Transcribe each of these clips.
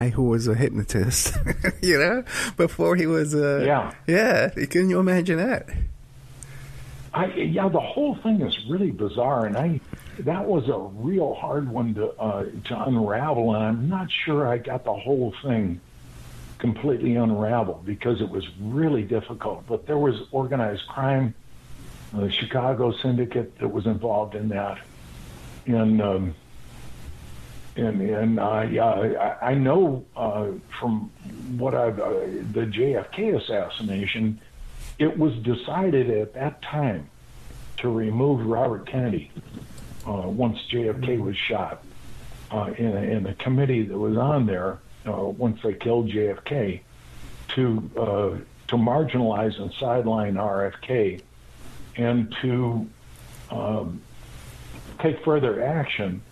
who was a hypnotist, before he was yeah. Can you imagine that? The whole thing is really bizarre, and that was a real hard one to unravel, and I'm not sure I got the whole thing completely unraveled because it was really difficult. But there was organized crime, the Chicago syndicate that was involved in that, and I know from what the JFK assassination, it was decided at that time to remove Robert Kennedy once JFK was shot. In the committee that was on there once they killed JFK to marginalize and sideline RFK and to take further action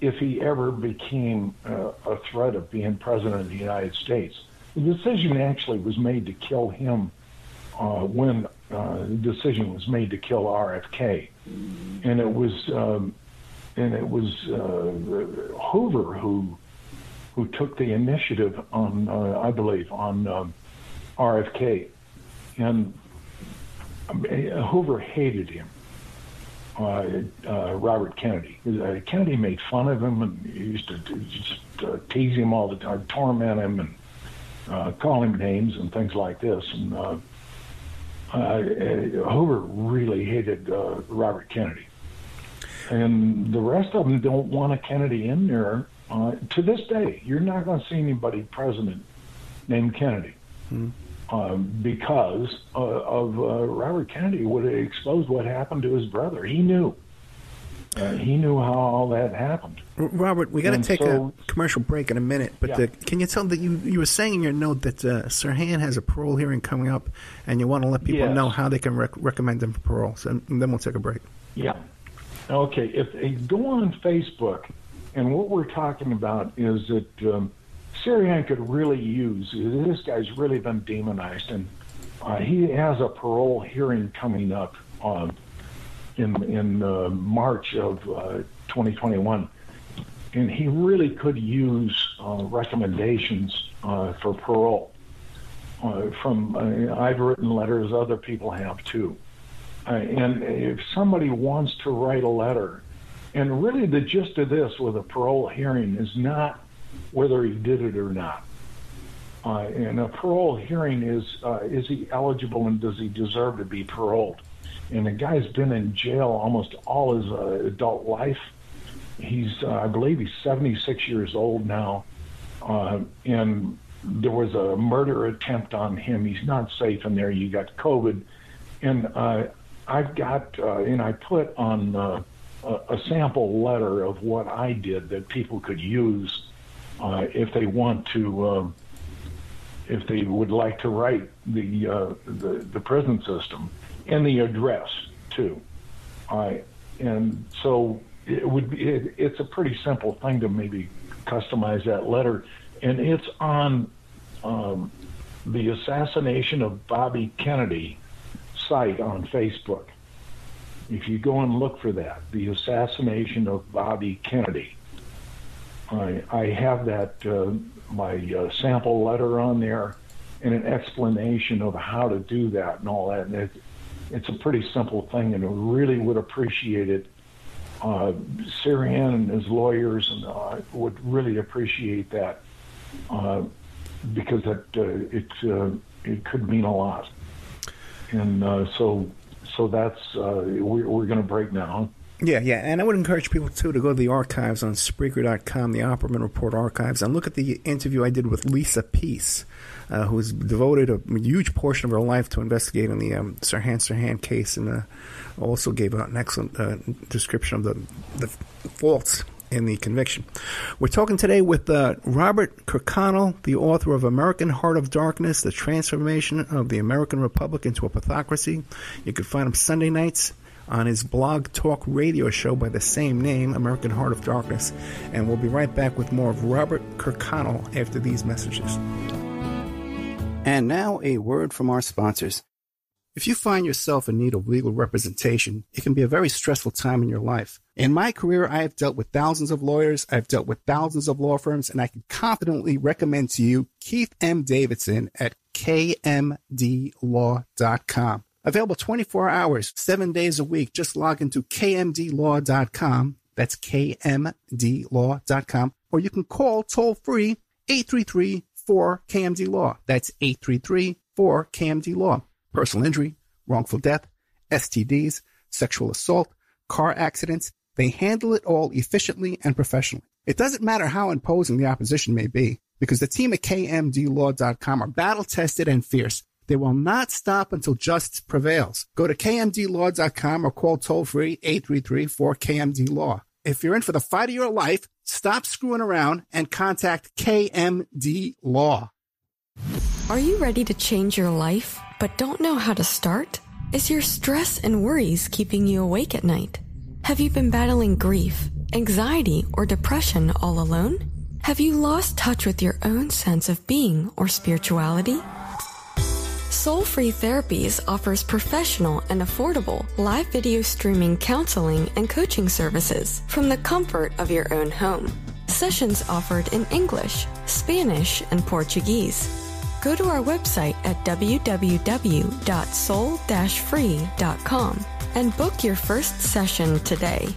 if he ever became a threat of being president of the United States. The decision actually was made to kill him when the decision was made to kill RFK, and it was Hoover who took the initiative on, I believe, on RFK, and Hoover hated him. Robert Kennedy. Kennedy made fun of him and he used to just tease him all the time, torment him, and call him names and things like this. And Hoover really hated Robert Kennedy. And the rest of them don't want a Kennedy in there. To this day, you're not going to see anybody president named Kennedy. Because of Robert Kennedy would have exposed what happened to his brother. He knew. He knew how all that happened. Robert, we got to take a commercial break in a minute, but can you tell that you were saying in your note that Sirhan has a parole hearing coming up, and you want to let people know how they can recommend him for parole. So, and then we'll take a break. Yeah. Okay. If they go on Facebook, and what we're talking about is that Sirhan could really use, this guy's really been demonized, and he has a parole hearing coming up in March of 2021, and he really could use recommendations for parole. I've written letters, other people have too. And if somebody wants to write a letter, and really the gist of this with a parole hearing is not whether he did it or not. And a parole hearing is he eligible and does he deserve to be paroled? And the guy's been in jail almost all his adult life. He's, I believe he's 76 years old now. And there was a murder attempt on him. He's not safe in there. You got COVID. And I've got, and I put on a sample letter of what I did that people could use if they want to, if they would like to write the prison system and the address too. And so it's a pretty simple thing to maybe customize that letter, and it's on the Assassination of Bobby Kennedy site on Facebook. If you go and look for that, the Assassination of Bobby Kennedy, I have that my sample letter on there and an explanation of how to do that and all that. And it's a pretty simple thing, and I really would appreciate it. Sirhan and his lawyers would really appreciate that because it could mean a lot. And so that's we're going to break now. Yeah, and I would encourage people, too, to go to the archives on Spreaker.com, the Opperman Report archives, and look at the interview I did with Lisa Peace, who's devoted a huge portion of her life to investigating the Sirhan case, and also gave an excellent description of the faults in the conviction. We're talking today with Robert Kirkconnell, the author of American Heart of Darkness, The Transformation of the American Republic into a Pathocracy. You can find him Sunday nights on his blog talk radio show by the same name, American Heart of Darkness. And we'll be right back with more of Robert Kirkconnell after these messages. And now a word from our sponsors. If you find yourself in need of legal representation, it can be a very stressful time in your life. In my career, I have dealt with thousands of lawyers, I've dealt with thousands of law firms, and I can confidently recommend to you Keith M. Davidson at kmdlaw.com. Available 24 hours, 7 days a week. Just log into kmdlaw.com. That's kmdlaw.com. Or you can call toll-free 833-4KMD-LAW. That's 833-4KMD-LAW. Personal injury, wrongful death, STDs, sexual assault, car accidents. They handle it all efficiently and professionally. It doesn't matter how imposing the opposition may be, because the team at kmdlaw.com are battle-tested and fierce. They will not stop until justice prevails. Go to kmdlaw.com or call toll-free 833-4KMD-LAW. If you're in for the fight of your life, stop screwing around and contact KMD Law. Are you ready to change your life, but don't know how to start? Is your stress and worries keeping you awake at night? Have you been battling grief, anxiety, or depression all alone? Have you lost touch with your own sense of being or spirituality? Soul Free Therapies offers professional and affordable live video streaming counseling and coaching services from the comfort of your own home. Sessions offered in English, Spanish, and Portuguese. Go to our website at www.soul-free.com and book your first session today.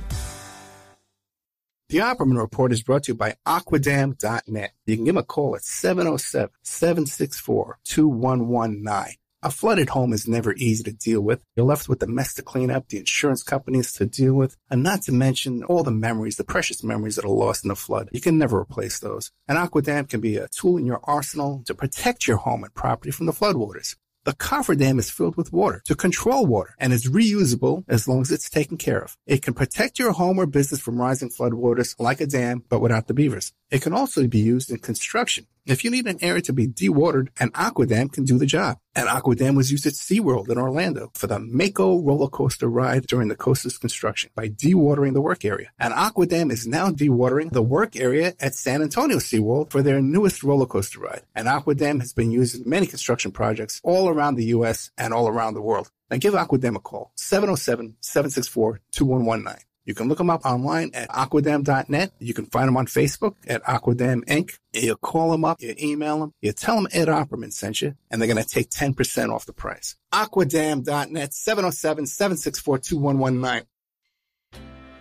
The Opperman Report is brought to you by Aquadam.net. You can give them a call at 707-764-2119. A flooded home is never easy to deal with. You're left with the mess to clean up, the insurance companies to deal with, and not to mention all the memories, the precious memories that are lost in the flood. You can never replace those. And Aquadam can be a tool in your arsenal to protect your home and property from the floodwaters. The cofferdam is filled with water to control water and is reusable as long as it's taken care of. It can protect your home or business from rising floodwaters like a dam, but without the beavers. It can also be used in construction. If you need an area to be dewatered, an Aquadam can do the job. An Aquadam was used at SeaWorld in Orlando for the Mako roller coaster ride during the coaster's construction by dewatering the work area. An Aquadam is now dewatering the work area at San Antonio SeaWorld for their newest roller coaster ride. An Aquadam has been used in many construction projects all around the U.S. and all around the world. Now give Aquadam a call, 707-764-2119. You can look them up online at aquadam.net. You can find them on Facebook at Aquadam Inc. You call them up, you email them, you tell them Ed Opperman sent you, and they're going to take 10% off the price. Aquadam.net, 707-764-2119.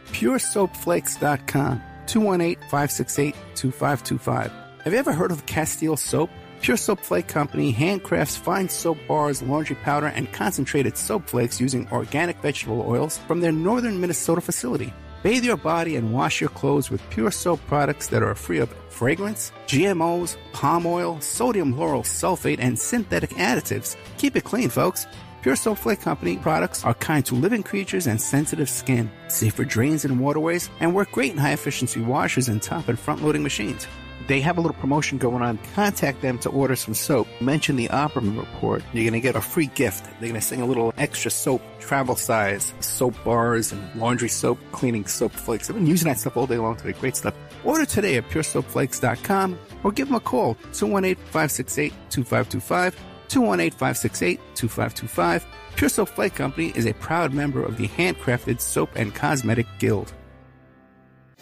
PureSoapFlakes.com, 218-568-2525. Have you ever heard of Castile Soap? Pure Soap Flake Company handcrafts fine soap bars, laundry powder, and concentrated soap flakes using organic vegetable oils from their northern Minnesota facility. Bathe your body and wash your clothes with Pure Soap products that are free of fragrance, GMOs, palm oil, sodium lauryl sulfate, and synthetic additives. Keep it clean, folks. Pure Soap Flake Company products are kind to living creatures and sensitive skin, safe for drains and waterways, and work great in high-efficiency washers and top and front-loading machines. They have a little promotion going on. Contact them to order some soap. Mention the Opperman Report. You're going to get a free gift. They're going to send a little extra soap, travel size, soap bars and laundry soap, cleaning soap flakes. I've been using that stuff all day long today. Great stuff. Order today at puresoapflakes.com or give them a call, 218-568-2525, 218-568-2525. Pure Soap Flake Company is a proud member of the Handcrafted Soap and Cosmetic Guild.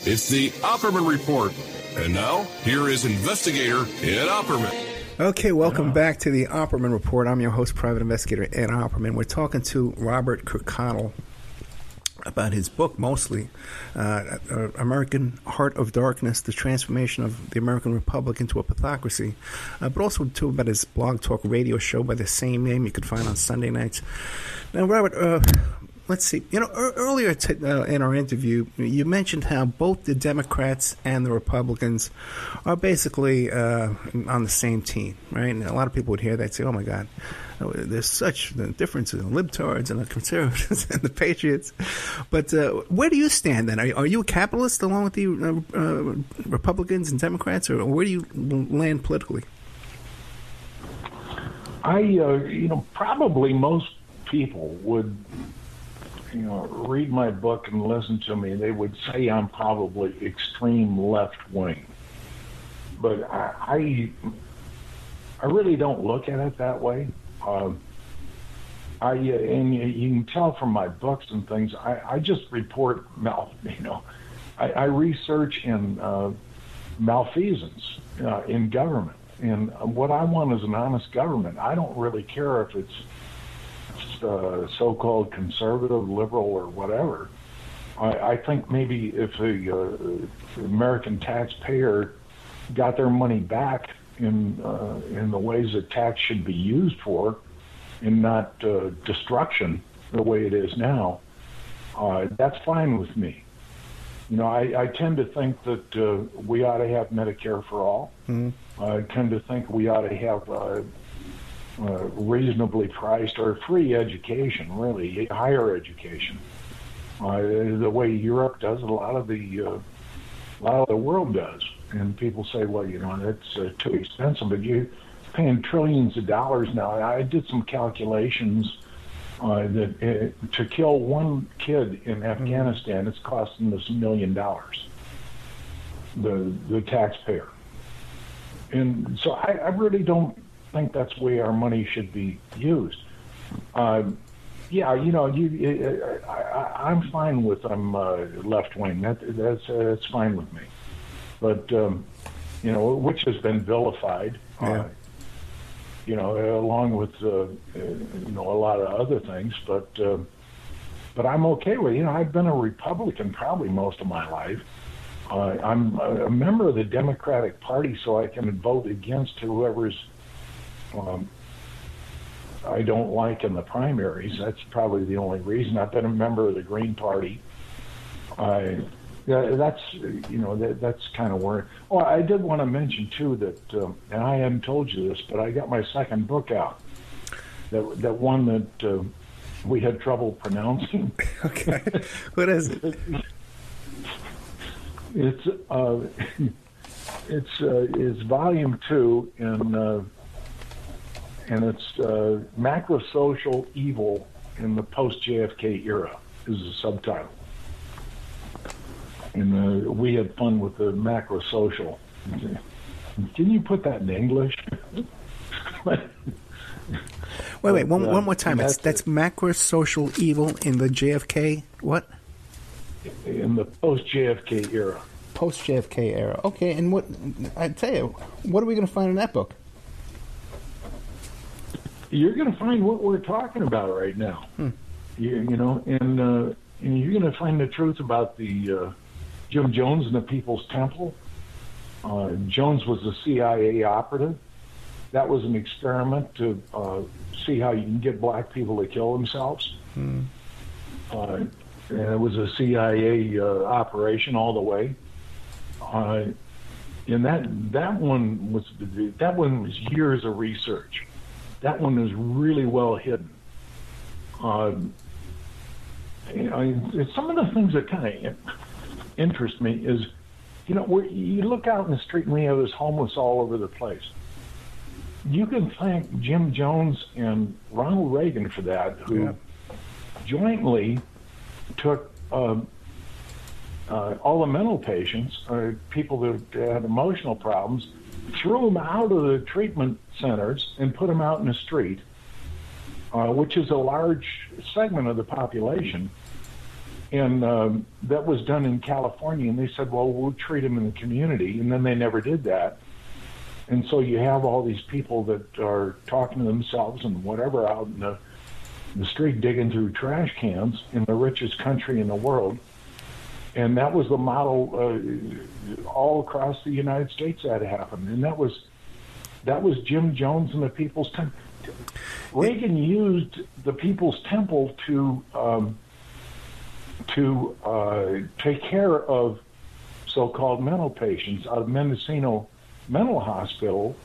It's the Opperman Report. And now, here is investigator Ed Opperman. Okay, welcome back to the Opperman Report. I'm your host, Private Investigator Ed Opperman. We're talking to Robert Kirkconnell about his book, mostly, American Heart of Darkness, the Transformation of the American Republic into a Pathocracy, but also too about his blog talk radio show by the same name you could find on Sunday nights. Now, Robert, let's see. Earlier in our interview, you mentioned how both the Democrats and the Republicans are basically on the same team, right? And a lot of people would hear that and say, oh, my God, there's such the difference in the libtards and the conservatives and the patriots. But where do you stand then? Are you a capitalist along with the Republicans and Democrats, or where do you land politically? Probably most people would read my book and listen to me, they would say I'm probably extreme left wing. But I really don't look at it that way. and you can tell from my books and things, I just report I research in malfeasance in government. And what I want is an honest government. I don't really care if it's so-called conservative, liberal, or whatever. I think maybe if the American taxpayer got their money back in the ways that tax should be used for, and not destruction the way it is now, that's fine with me. I tend to think that we ought to have Medicare for all. Mm-hmm. I tend to think we ought to have reasonably priced or free education, really, higher education. The way Europe does, a lot of the world does. And people say, well, it's too expensive, but you're paying trillions of dollars now. I did some calculations that to kill one kid in Afghanistan, it's costing us $1 million, the taxpayer. And so I really don't think that's the way our money should be used. I'm fine with left wing. That's fine with me. But which has been vilified. Yeah. Along with a lot of other things, but I'm okay with it. I've been a Republican probably most of my life. I'm a member of the Democratic Party, so I can vote against whoever's I don't like in the primaries. That's probably the only reason. I've been a member of the Green Party. That's kind of where. Oh, I did want to mention too that, and I hadn't told you this, but I got my second book out. That one that we had trouble pronouncing. Okay, what is it? It's volume 2, and it's Macrosocial Evil in the Post-JFK Era is the subtitle. And we had fun with the macrosocial. Can you put that in English? Wait, one more time. That's macrosocial evil in the JFK, what? In the post-JFK era. Post-JFK era. Okay, and I tell you, what are we going to find in that book? You're going to find what we're talking about right now. And you're going to find the truth about the Jim Jones and the People's Temple. Jones was a CIA operative. That was an experiment to see how you can get black people to kill themselves. And it was a CIA operation all the way. And that one was years of research. That one is really well hidden. Some of the things that kind of interest me is, you look out in the street and we have this homeless all over the place. You can thank Jim Jones and Ronald Reagan for that, who jointly took all the mental patients, people that had emotional problems, threw them out of the treatment centers and put them out in the street, which is a large segment of the population. And that was done in California, and they said, well, we'll treat them in the community, and then they never did that. And so you have all these people that are talking to themselves and whatever out in the street digging through trash cans in the richest country in the world. And that was the model all across the United States that happened. And that was Jim Jones and the People's Temple. Reagan used the People's Temple to take care of so-called mental patients out of Mendocino Mental Hospital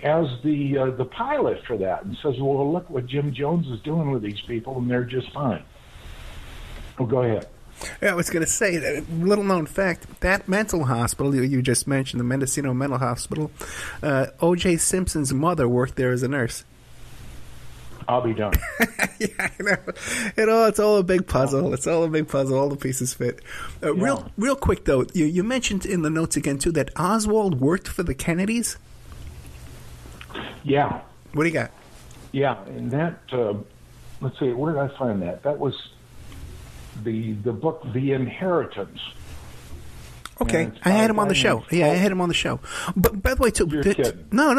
as the pilot for that, and says, well, look what Jim Jones is doing with these people, and they're just fine. Well, go ahead. Yeah, I was going to say, that little known fact, that mental hospital you just mentioned, the Mendocino Mental Hospital, O.J. Simpson's mother worked there as a nurse. I'll be done. Yeah, I know. It's all a big puzzle. It's all a big puzzle. All the pieces fit. Real quick, though, you mentioned in the notes again, too, that Oswald worked for the Kennedys? Yeah. What do you got? Yeah, and that let's see, where did I find that? That was the book, The Inheritance. Okay, I had him on the show. Yeah, I had him on the show. But by the way, You're kidding. no,